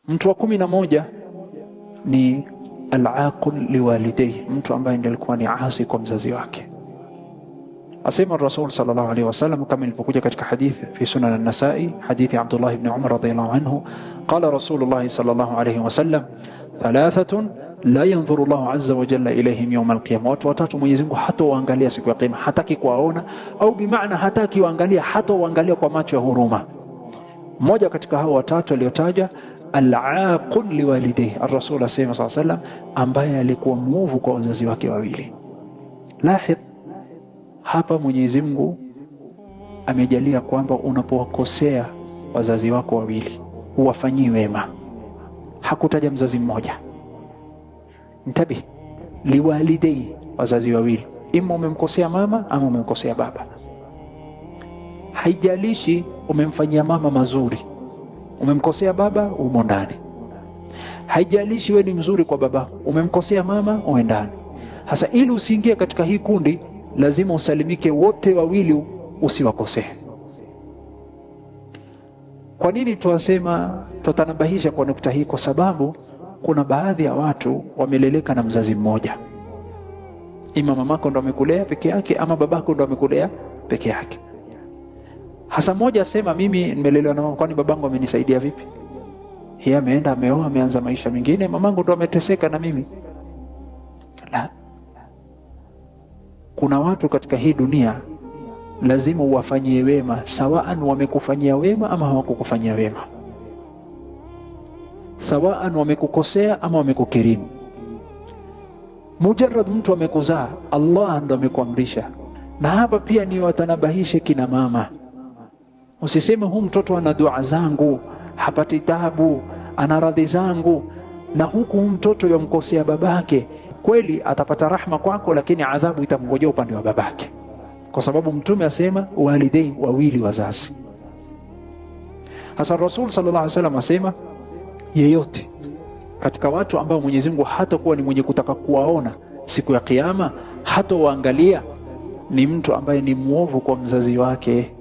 Mtu wa 11 ni al-aqul liwalidayhi, mtu ambaye ndiye alikuwa ni asi kwa mzazi wake. Asema Rasul sallallahu alaihi wasallam kama ilivyokuja katika hadithi fi Sunan an-Nasa'i, hadithi Abdullah ibn Umar radhiyallahu anhu, qala Rasulullah sallallahu alaihi wasallam, thalathatun la yanzuru Allahu azza wa jalla ilayhim yawm al-qiyamah. Watu watatu Mwenyezi Mungu hatawaangalia siku ya kiyama, hataki kuwaona, au bimaana hataki waangalia, hatawaangalia kwa macho ya huruma. Mmoja katika hao watatu aliyotaja al-aqul liwalidayhi, ar-Rasul asema sallallahu alaihi wasallam, ambaye alikuwa muovu kwa wazazi wake wawili. Lahidh, hapa Mwenyezi Mungu amejalia kwamba unapowakosea wazazi wako wawili huwafanyii wema. Hakutaja mzazi mmoja. Ntabi, liwalidayhi, wazazi wawili, ima umemkosea mama ama umemkosea baba. Haijalishi umemfanyia mama mazuri, umemkosea baba, umo ndani. Haijalishi wewe ni mzuri kwa baba, umemkosea mama, umo ndani. Hasa ili usiingie katika hii kundi, lazima usalimike wote wawili, usiwakosee. Kwa nini tuwasema, tutanabahisha kwa nukta hii? Kwa sababu kuna baadhi ya watu wameleleka na mzazi mmoja. Ima mamako ndo amekulea peke yake ama babako ndo amekulea peke yake. Hasa mmoja asema, mimi nimelelewa na mama, kwani babangu amenisaidia vipi? Yeye ameenda ameoa, ameanza maisha mengine, mamangu ndo ameteseka na mimi. La. Kuna watu katika hii dunia lazima uwafanyie wema, sawaan wamekufanyia wema ama hawakukufanyia wema, sawaan wamekukosea ama wamekukirimu. Mujarrad mtu amekuzaa, Allah ndo amekuamrisha. Na hapa pia ni watanabahishe kina mama, usiseme huu mtoto ana dua zangu, hapati taabu, ana radhi zangu, na huku mtoto yomkosea babake. Kweli atapata rahma kwako, lakini adhabu itamngojea upande wa babake, kwa sababu Mtume asema walidei, wawili wazazi. Hasa Rasul sallallahu alaihi wasallam asema, yeyote katika watu ambao Mwenyezi Mungu hatakuwa ni mwenye kutaka kuwaona siku ya kiyama, hata waangalia, ni mtu ambaye ni muovu kwa mzazi wake